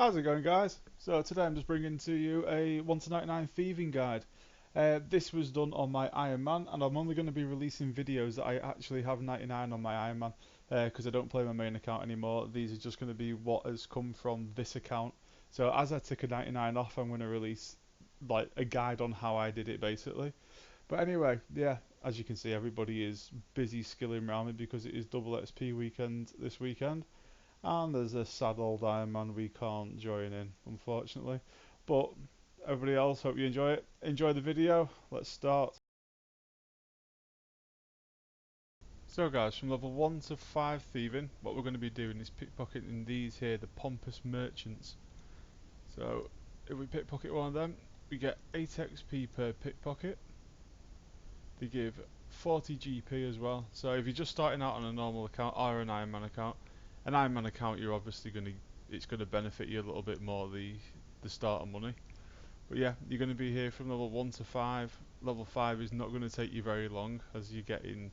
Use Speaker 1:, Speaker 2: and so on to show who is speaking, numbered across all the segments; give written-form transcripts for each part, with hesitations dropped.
Speaker 1: How's it going, guys? So today I'm just bringing to you a 1 to 99 thieving guide. This was done on my Ironman, and I'm only going to be releasing videos that I actually have 99 on my Ironman because I don't play my main account anymore. These are just going to be what has come from this account. So as I tick a 99 off, I'm going to release like a guide on how I did it basically. But anyway, yeah, as you can see, everybody is busy skilling around me because it is double XP weekend this weekend. And there's a sad old Iron Man we can't join in, unfortunately. But everybody else, hope you enjoy it. Enjoy the video. Let's start. So guys, from level 1 to 5 thieving, what we're going to be doing is pickpocketing these here, the pompous merchants. So if we pickpocket one of them, we get 8 XP per pickpocket. They give 40 GP as well. So if you're just starting out on a normal account or an an Iron Man account, you're obviously it's going to benefit you a little bit more, the starter money. But yeah, you're going to be here from level 1 to 5. Level 5 is not going to take you very long, as you get in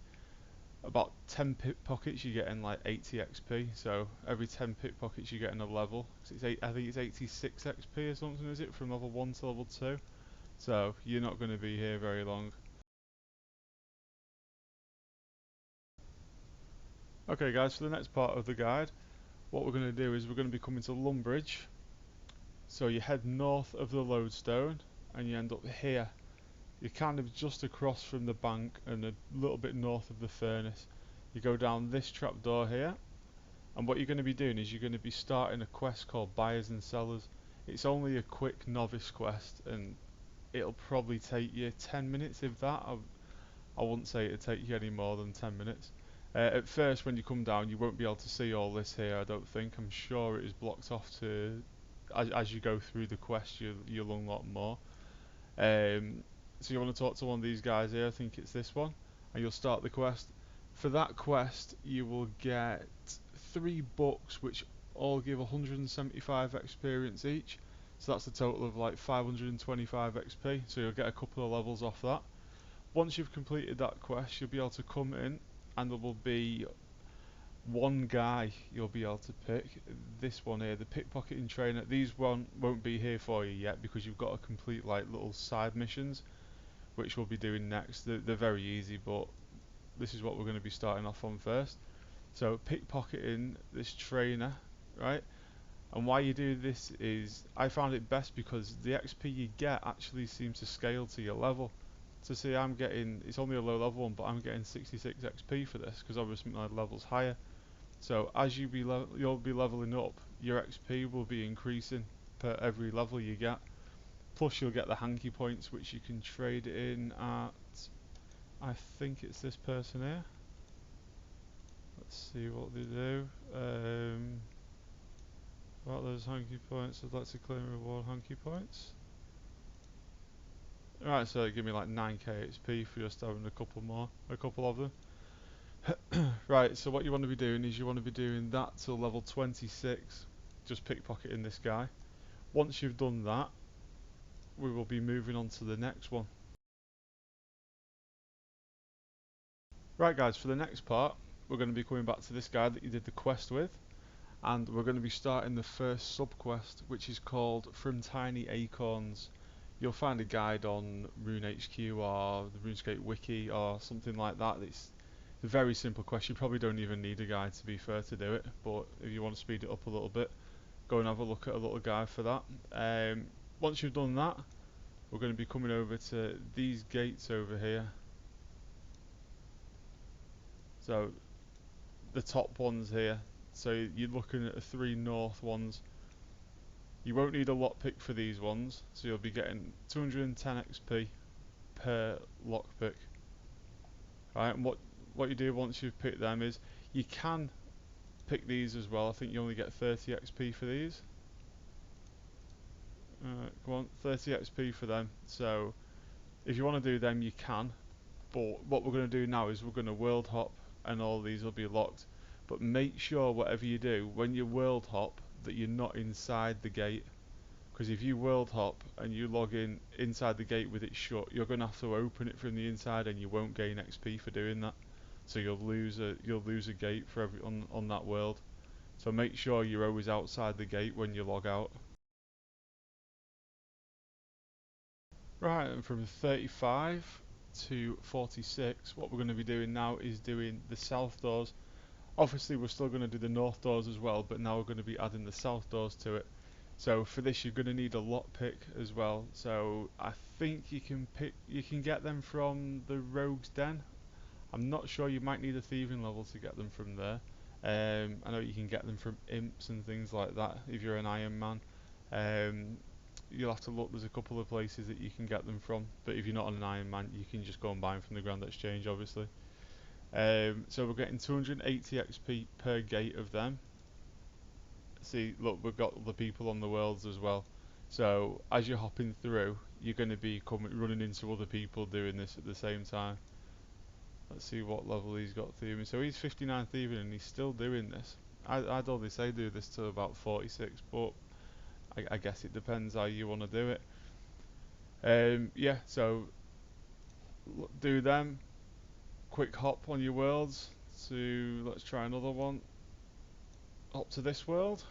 Speaker 1: about 10 pickpockets, you get in like 80 XP. So every 10 pickpockets you get in a level. I think it's 86 XP or something, is it, from level 1 to level 2. So you're not going to be here very long. Okay guys, for the next part of the guide, what we're going to do is we're going to be coming to Lumbridge. So you head north of the lodestone and you end up here. You're kind of just across from the bank and a little bit north of the furnace. You go down this trapdoor here, and what you're going to be doing is you're going to be starting a quest called Buyers and Sellers. It's only a quick novice quest and it'll probably take you 10 minutes, if that. I wouldn't say it'd take you any more than 10 minutes. At first when you come down you won't be able to see all this here, I don't think. I'm sure it is blocked off to, as you go through the quest you'll unlock more. So you want to talk to one of these guys here, I think it's this one, and you'll start the quest. For that quest you will get 3 books which all give 175 experience each, so that's a total of like 525 XP, so you'll get a couple of levels off that. Once you've completed that quest you'll be able to come in and there will be one guy you'll be able to pick, this one here, the pickpocketing trainer. These won't be here for you yet because you've got to complete like little side missions which we'll be doing next. They're very easy, but this is what we're going to be starting off on first. So pickpocketing this trainer, right? And why you do this is, I found it best because the XP you get actually seems to scale to your level. So see, I'm getting, it's only a low level one, but I'm getting 66 XP for this because obviously my level's higher. So as you'll be leveling up, your XP will be increasing per every level you get. Plus you'll get the hanky points which you can trade in at, I think it's this person here. Let's see what they do. About those hanky points, I'd like to claim reward hanky points. Right, so they give me like 9k XP for just having a couple of them. Right, so what you want to be doing is you want to be doing that till level 26, just pickpocketing this guy. Once you've done that, we will be moving on to the next one. Right guys, for the next part, we're going to be coming back to this guy that you did the quest with, and we're going to be starting the first sub-quest, which is called From Tiny Acorns. You'll find a guide on RuneHQ or the Runescape wiki or something like that. It's a very simple quest, you probably don't even need a guide to be fair to do it, but if you want to speed it up a little bit, go and have a look at a little guide for that. Once you've done that, we're going to be coming over to these gates over here. So the top ones here, so you're looking at the 3 north ones. You won't need a lockpick for these ones, so you'll be getting 210 XP per lockpick. Right, and what you do once you've picked them is you can pick these as well. I think you only get 30 XP for these. Come on, 30 XP for them. So if you want to do them, you can. But what we're going to do now is we're going to world hop, and all these will be locked. But make sure whatever you do, when you world hop, that you're not inside the gate. Because if you world hop and you log in inside the gate with it shut, you're going to have to open it from the inside, and you won't gain XP for doing that. So you'll lose a gate for on that world. So make sure you're always outside the gate when you log out. Right, and from 35 to 46, what we're going to be doing now is doing the south doors. Obviously we're still going to do the north doors as well, but now we're going to be adding the south doors to it. So for this you're going to need a lockpick as well. So I think you can get them from the Rogue's Den. I'm not sure, you might need a thieving level to get them from there. I know you can get them from imps and things like that if you're an ironman. You'll have to look, there's a couple of places that you can get them from, but if you're not on an ironman you can just go and buy them from the Grand Exchange obviously. So we're getting 280 XP per gate of them. See, look, we've got the people on the worlds as well. So as you're hopping through, you're going to be running into other people doing this at the same time. Let's see what level he's got thieving. So he's 59 thieving and he's still doing this. I'd only say do this to about 46, but I guess it depends how you want to do it. Yeah, so do them. Quick hop on your worlds to, let's try another one. Hop to this world.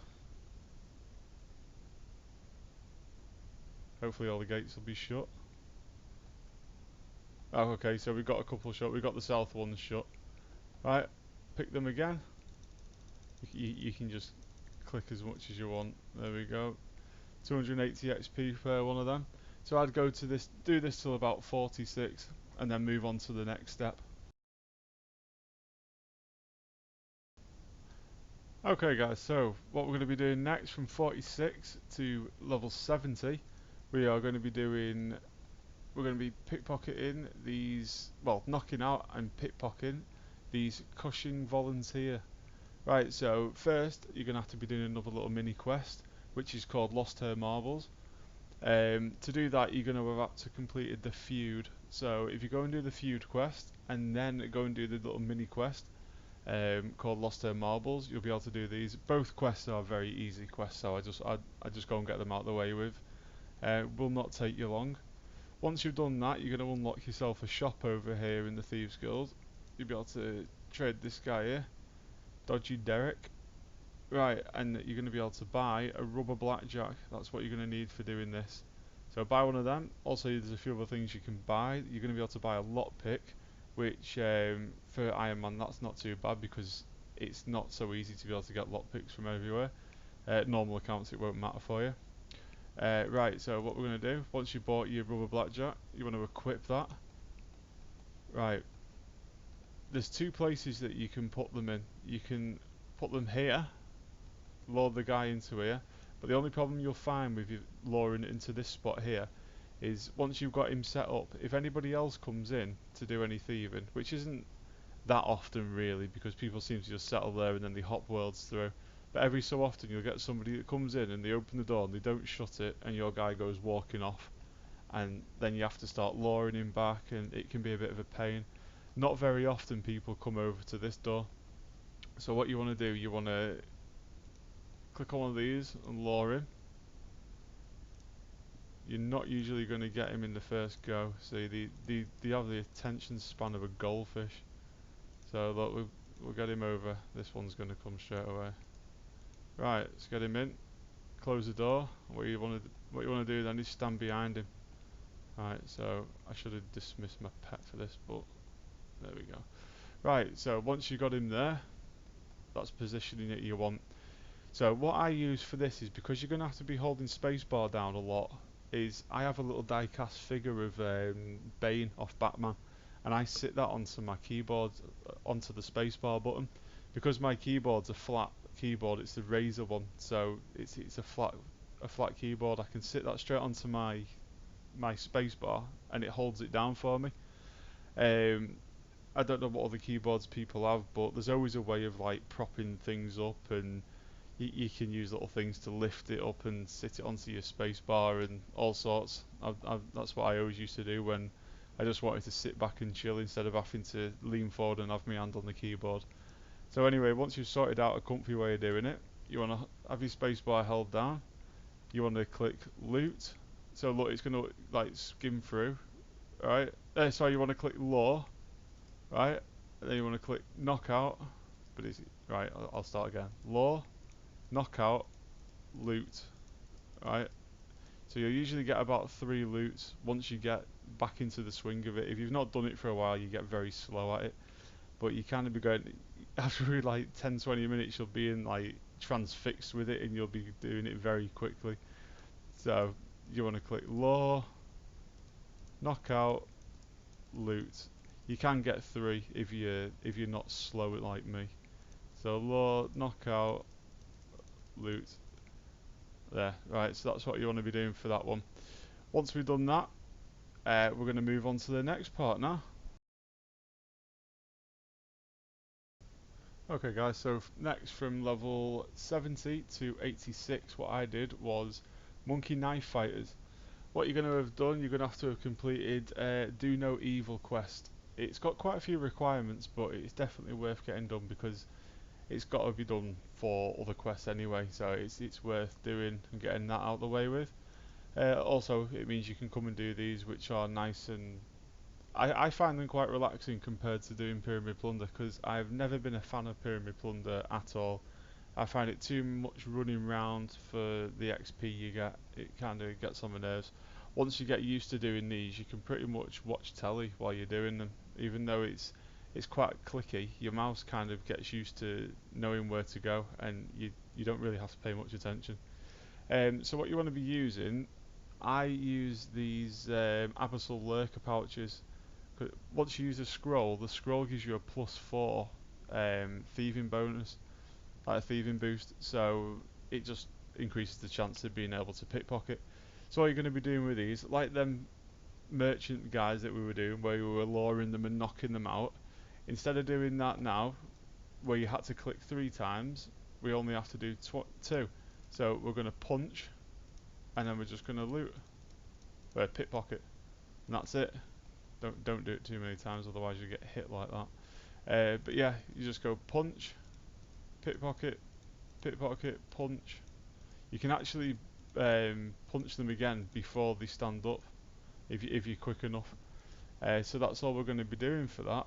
Speaker 1: Hopefully all the gates will be shut. Oh, okay, so we've got a couple shut. We've got the south ones shut. Right, pick them again. You can just click as much as you want. There we go. 280 XP per one of them. So I'd go to this, do this till about 46, and then move on to the next step. Okay guys, so what we're going to be doing next from 46 to level 70, we are going to be doing, we're going to be pickpocketing these, well, knocking out and pickpocketing these Cushing volunteer. Right, so first you're going to have to be doing another little mini quest, which is called Lost Her Marbles. To do that you're going to have to completed the feud. So if you go and do the feud quest and then go and do the little mini quest called Lost Her Marbles, you'll be able to do these. Both quests are very easy quests, so I just go and get them out of the way with. Will not take you long. Once you've done that, you're going to unlock yourself a shop over here in the Thieves Guild. You'll be able to trade this guy here, Dodgy Derek. Right, and you're going to be able to buy a rubber blackjack. That's what you're going to need for doing this. So buy one of them. Also, there's a few other things you can buy. You're going to be able to buy a lockpick, which for Iron Man that's not too bad because it's not so easy to be able to get lockpicks from everywhere. Normal accounts it won't matter for you. Right, so what we're going to do, once you bought your rubber blackjack, you want to equip that. Right, there's two places that you can put them in. You can put them here, load the guy into here, but the only problem you'll find with you luring it into this spot here is once you've got him set up, if anybody else comes in to do any thieving, which isn't that often really because people seem to just settle there and then they hop worlds through, but every so often you'll get somebody that comes in and they open the door and they don't shut it and your guy goes walking off, and then you have to start luring him back and it can be a bit of a pain. Not very often people come over to this door, so what you want to do, you want to click on one of these and lure him. You're not usually going to get him in the first go. See, they have the attention span of a goldfish. So look, we'll get him over. This one's going to come straight away. Right, let's get him in. Close the door. What you want to do then is stand behind him. Right, so I should have dismissed my pet for this, but there we go. Right, so once you got him there, that's positioning that you want. So what I use for this is, because you're going to have to be holding spacebar down a lot, is I have a little die-cast figure of Bane off Batman, and I sit that onto my keyboard, onto the spacebar button. Because my keyboard's a flat keyboard, it's the Razer one, so it's a flat keyboard. I can sit that straight onto my spacebar, and it holds it down for me. I don't know what other keyboards people have, but there's always a way of like propping things up, and you can use little things to lift it up and sit it onto your spacebar and all sorts. That's what I always used to do when I just wanted to sit back and chill instead of having to lean forward and have my hand on the keyboard. So anyway, once you've sorted out a comfy way of doing it, you want to have your spacebar held down. You want to click loot. So look, it's going to like skim through, right? So you want to click law, right? And then you want to click knockout. But it's right. I'll start again. Law. knockout, loot, right? So you'll usually get about 3 loots once you get back into the swing of it. If you've not done it for a while, you get very slow at it. But you kind of be going, after like 10, 20 minutes, you'll be in like transfixed with it and you'll be doing it very quickly. So you want to click law, knockout, loot. You can get 3 if you're not slow like me. So law, knockout, loot. There, right. So that's what you want to be doing for that one. Once we've done that, we're going to move on to the next part now. Okay guys, so next from level 70 to 86, what I did was Monkey Knife Fighters. What you're going to have done, you're going to have completed Do No Evil quest. It's got quite a few requirements, but it's definitely worth getting done because it's got to be done for other quests anyway, so it's worth doing and getting that out of the way with. Also, it means you can come and do these, which are nice and I find them quite relaxing compared to doing Pyramid Plunder because I've never been a fan of Pyramid Plunder at all. I find it too much running round for the XP you get. It kind of gets on my nerves. Once you get used to doing these, you can pretty much watch telly while you're doing them. Even though it's quite clicky, your mouse kind of gets used to knowing where to go, and you don't really have to pay much attention. So what you want to be using, I use these Abyssal Lurker pouches. Once you use the scroll gives you a +4 thieving bonus, like a thieving boost, so it just increases the chance of being able to pickpocket. So what you're going to be doing with these, like them merchant guys that we were doing, where we were luring them and knocking them out, instead of doing that now, where you had to click 3 times, we only have to do 2. So we're going to punch, and then we're just going to loot, pickpocket, and that's it. Don't do it too many times, otherwise you get hit like that. But yeah, you just go punch, pickpocket, pickpocket, punch. You can actually punch them again before they stand up if you're quick enough. So that's all we're going to be doing for that.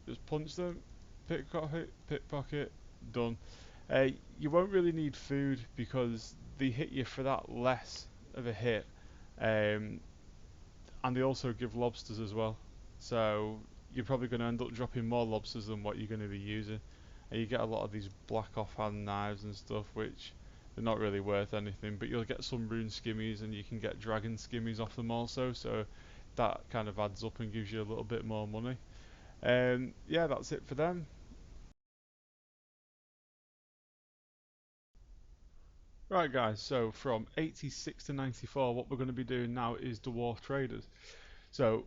Speaker 1: Just punch them, pickpocket, pickpocket, done. You won't really need food because they hit you for that less of a hit. Um, and they also give lobsters as well. So you're probably going to end up dropping more lobsters than what you're going to be using. And you get a lot of these black offhand knives and stuff, which they're not really worth anything. But you'll get some rune skimmies, and you can get dragon skimmies off them also. So that kind of adds up and gives you a little bit more money. Yeah, that's it for them. Right, guys. So from 86 to 94, what we're going to be doing now is dwarf traders. So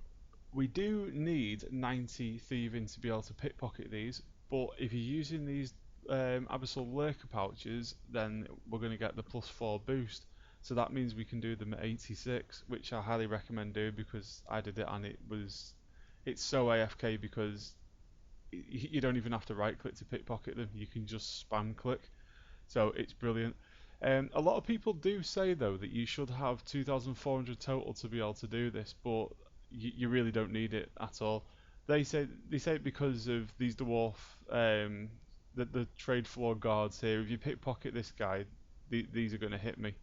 Speaker 1: we do need 90 thieving to be able to pickpocket these, but if you're using these Abyssal Lurker pouches, then we're going to get the +4 boost. So that means we can do them at 86, which I highly recommend doing because I did it and it's so AFK because you don't even have to right click to pickpocket them, you can just spam click. So it's brilliant. A lot of people do say though that you should have 2,400 total to be able to do this, but you really don't need it at all. They say it because of these dwarf the trade floor guards here. If you pickpocket this guy, these are going to hit me.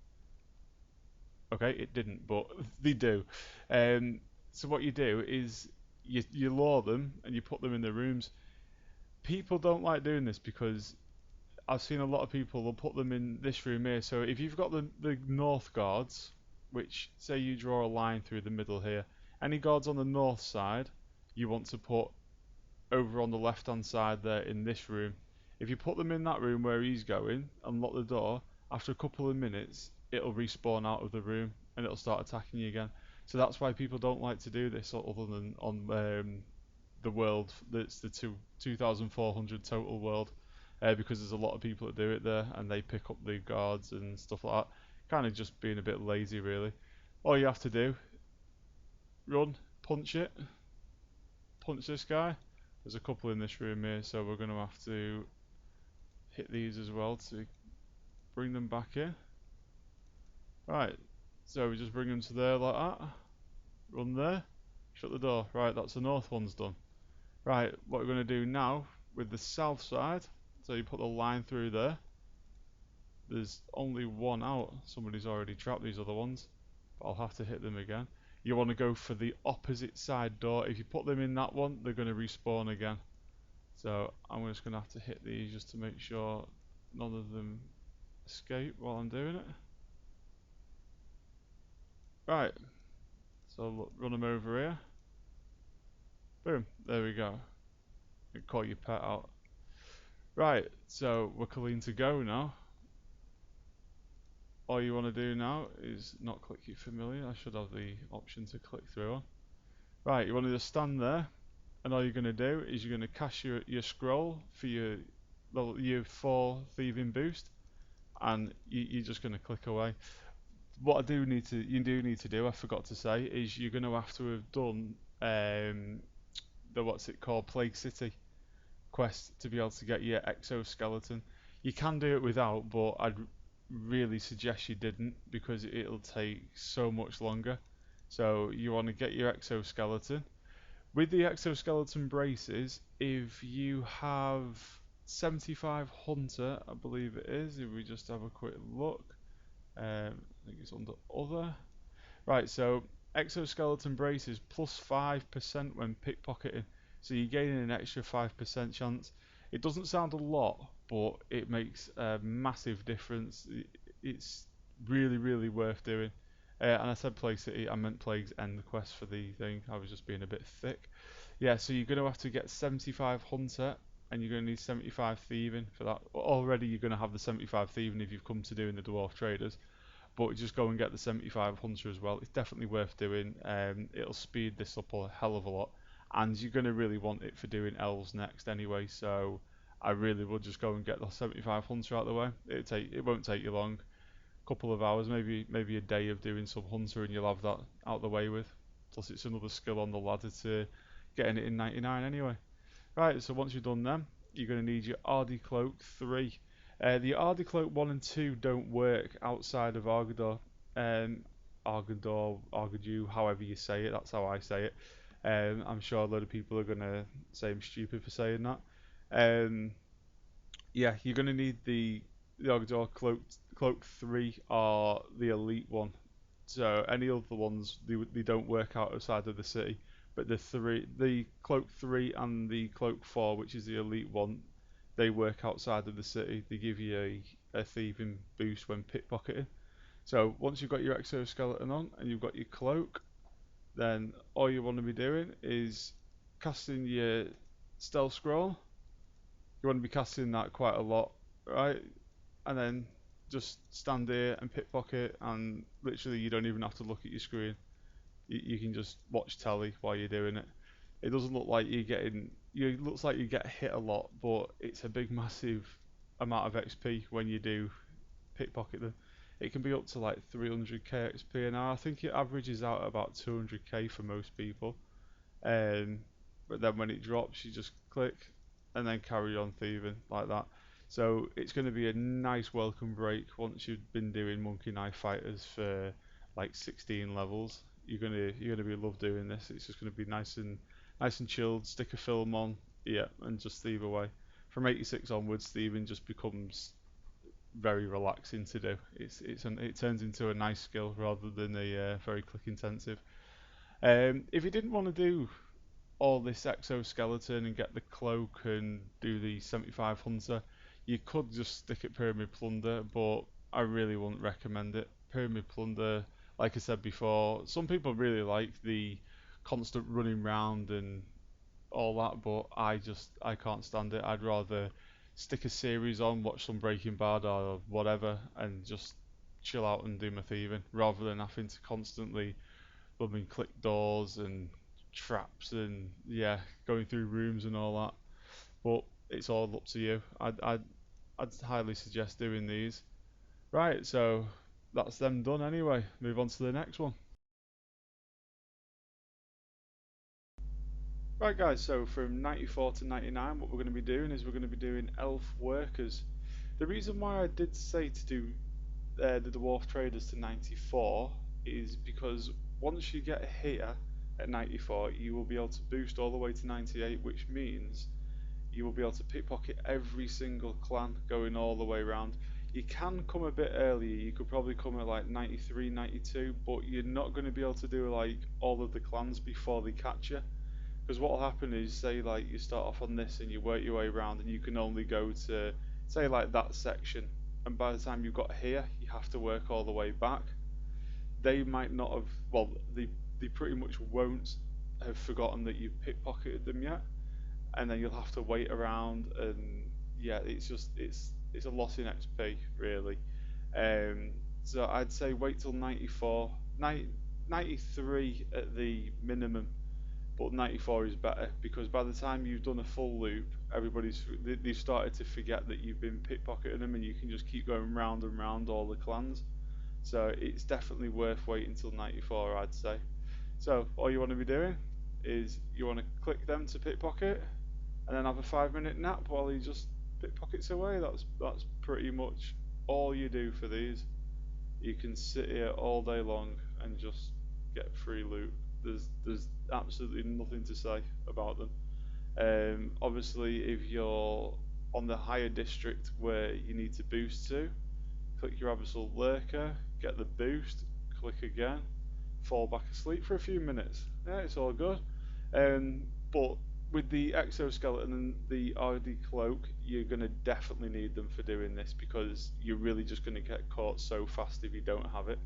Speaker 1: Okay, it didn't, but they do. So what you do is you lure them and you put them in the rooms. People don't like doing this because I've seen a lot of people will put them in this room here. So if you've got the north guards, which say you draw a line through the middle here, any guards on the north side, you want to put over on the left hand side there in this room. If you put them in that room where he's going and lock the door, after a couple of minutes, it'll respawn out of the room and it'll start attacking you again. So that's why people don't like to do this other than on the world that's the 2,400 total world, because there's a lot of people that do it there and they pick up the guards and stuff like that. Kind of just being a bit lazy, really. All you have to do, run, punch it, punch this guy. There's a couple in this room here, so we're going to have to hit these as well to bring them back in. Right, so we just bring them to there like that. Run there, shut the door. Right, that's the north one's done. Right, what we're going to do now with the south side, so you put the line through there, There's only one out. Somebody's already trapped these other ones, but I'll have to hit them again. You want to go for the opposite side door. If you put them in that one, they're going to respawn again. So I'm just going to have to hit these just to make sure none of them escape while I'm doing it. Right, so look, run them over here. Boom, there we go. You call your pet out. Right, so we're clean to go now. All you want to do now is not click your familiar. I should have the option to click through on. Right, you want to just stand there, and all you're going to do is you're going to cast your scroll for your 4 thieving boost, and you're just going to click away. What you do need to do, I forgot to say, is you're going to have to have done the what's it called, Plague City quest to be able to get your exoskeleton. You can do it without, but I'd really suggest you didn't because it'll take so much longer. So you want to get your exoskeleton. With the exoskeleton braces, if you have 75 hunter, I believe it is, if we just have a quick look, I think it's under other. Right, so exoskeleton braces plus 5% when pickpocketing. So you're gaining an extra 5% chance. It doesn't sound a lot, but it makes a massive difference. It's really, really worth doing. And I said Plague City, I meant Plague's End quest for the thing. I was just being a bit thick. Yeah, so you're going to have to get 75 Hunter, and you're going to need 75 Thieving for that. Already you're going to have the 75 Thieving if you've come to doing the Dwarf Traders, but just go and get the 75 Hunter as well. It's definitely worth doing. It'll speed this up a hell of a lot, and you're going to really want it for doing Elves next anyway, so I really would just go and get the 75 Hunter out of the way. It won't take you long. Couple of hours, maybe a day of doing some hunter, and you'll have that out the way with. Plus, it's another skill on the ladder to getting it in 99 anyway. Right, so once you've done them, you're going to need your Ardy Cloak 3. The Ardy Cloak 1 and 2 don't work outside of Argador. Argadu, however you say it, that's how I say it. I'm sure a lot of people are going to say I'm stupid for saying that. Yeah, you're going to need the Argador Cloak 3 are the elite one. So any other ones, they don't work outside of the city. But the Cloak 3 and the Cloak 4, which is the elite one, they work outside of the city. They give you a thieving boost when pickpocketing. So once you've got your exoskeleton on and you've got your cloak, then all you want to be doing is casting your stealth scroll. You want to be casting that quite a lot, right? And then just stand here and pickpocket, and literally you don't even have to look at your screen. You can just watch telly while you're doing it. It doesn't look like you're getting. It looks like you get hit a lot, but it's a big, massive amount of XP when you do pickpocket them. It can be up to like 300k XP an hour. I think it averages out at about 200k for most people. Um, but then when it drops, you just click and then carry on thieving like that. So it's going to be a nice welcome break once you've been doing Monkey Knife Fighters for like 16 levels. You're gonna be love doing this. It's just going to be nice and chilled. Stick a film on, yeah, and just thieve away. From 86 onwards, thieving just becomes very relaxing to do. It turns into a nice skill rather than a very click intensive. If you didn't want to do all this exoskeleton and get the cloak and do the 75 hunter, you could just stick at pyramid plunder, but I really wouldn't recommend it. Pyramid plunder, like I said before, some people really like the constant running round and all that, but I can't stand it. I'd rather stick a series on, watch some Breaking Bad or whatever, and just chill out and do my thieving rather than having to constantly bumming click doors and traps and yeah, going through rooms and all that. But it's all up to you. I'd highly suggest doing these. Right, so that's them done anyway. Move on to the next one. Right guys, so from 94 to 99 what we're going to be doing is we're going to be doing elf workers. The reason why I did say to do the dwarf traders to 94 is because once you get here at 94 you will be able to boost all the way to 98, which means you will be able to pickpocket every single clan going all the way around. You can come a bit earlier. You could probably come at like 93, 92, but you're not going to be able to do like all of the clans before they catch you. Because what will happen is, say like you start off on this and you work your way around, and you can only go to, say like that section, and by the time you've got here, you have to work all the way back. They might not have, well, they pretty much won't have forgotten that you've pickpocketed them yet, and then you'll have to wait around, and yeah, it's a loss in XP really. Um, so I'd say wait till 94, 93 at the minimum, but 94 is better, because by the time you've done a full loop, they've started to forget that you've been pickpocketing them, and you can just keep going round and round all the clans. So it's definitely worth waiting till 94, I'd say. So all you want to be doing is you want to click them to pickpocket, and then have a 5-minute nap while he just pickpockets away. That's pretty much all you do for these. You can sit here all day long and just get free loot. There's absolutely nothing to say about them. Obviously, if you're on the higher district where you need to boost to, click your Abyssal Lurker, get the boost, click again, fall back asleep for a few minutes. Yeah, it's all good. But with the exoskeleton and the RD cloak, you're going to definitely need them for doing this, because you're really just going to get caught so fast if you don't have it.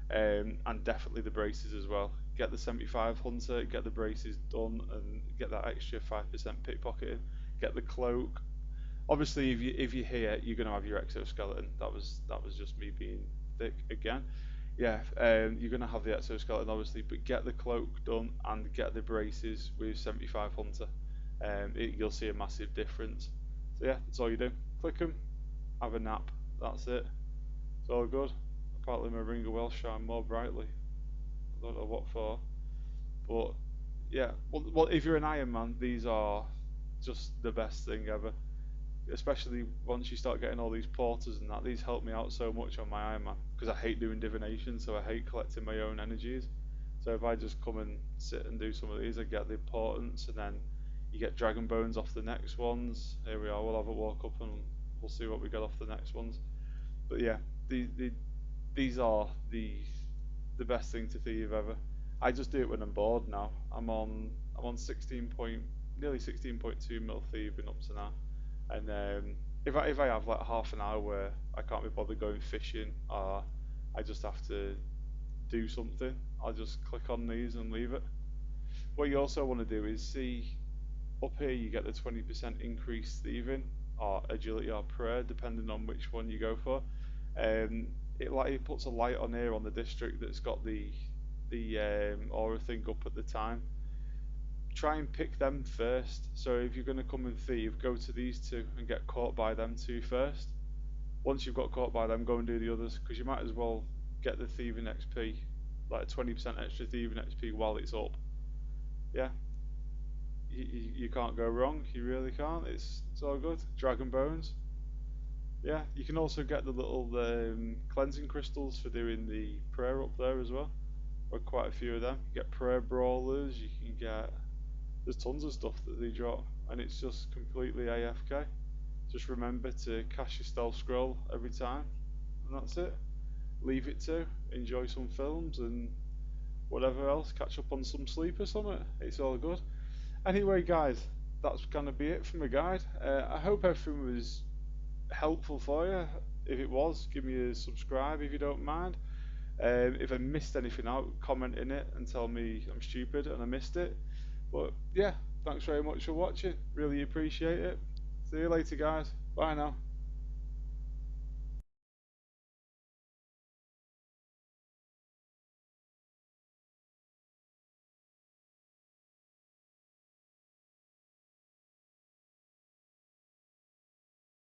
Speaker 1: And definitely the braces as well. Get the 75 hunter, get the braces done, and get that extra 5% pickpocketing. Get the cloak. Obviously, if you're here, you're going to have your exoskeleton. That was just me being thick again. Yeah, you're going to have the exoskeleton obviously, but get the cloak done and get the braces with 75 hunter. You'll see a massive difference. So yeah, that's all you do. Click them, have a nap. That's it. It's all good. Apparently my ringer will shine more brightly. I don't know what for, but yeah. Well, if you're an Ironman, these are just the best thing ever. Especially once you start getting all these porters and that. These help me out so much on my Ironman, because I hate doing divination, so I hate collecting my own energies. So if I just come and sit and do some of these, I get the importance, and then you get dragon bones off the next ones. Here we are. We'll have a walk up and we'll see what we get off the next ones. But yeah, these are the best thing to thieve ever. I just do it when I'm bored now. I'm on nearly 16.2 mil thieving up to now. And if I have like half an hour where I can't be bothered going fishing, or I just have to do something, I'll just click on these and leave it. What you also want to do is see up here, you get the 20% increase thieving or agility or prayer, depending on which one you go for. It puts a light on here on the district that's got the aura thing up at the time. Try and pick them first. So if you're going to come and thieve, go to these two and get caught by them two first. Once you've got caught by them, go and do the others, because you might as well get the thieving XP, like 20% extra thieving XP while it's up. Yeah, you can't go wrong. You really can't. It's all good. Dragon bones. Yeah, you can also get the little cleansing crystals for doing the prayer up there as well. Or quite a few of them. You get prayer brawlers. You can get. There's tons of stuff that they drop, and it's just completely AFK. Just remember to cast your stealth scroll every time, and that's it. Leave it to, enjoy some films and whatever else, catch up on some sleep or something. It's all good. Anyway, guys, that's gonna be it from the guide. I hope everything was helpful for you. If it was, give me a subscribe if you don't mind. If I missed anything out, comment in it and tell me I'm stupid and I missed it. But yeah, thanks very much for watching. Really appreciate it. See you later, guys. Bye now.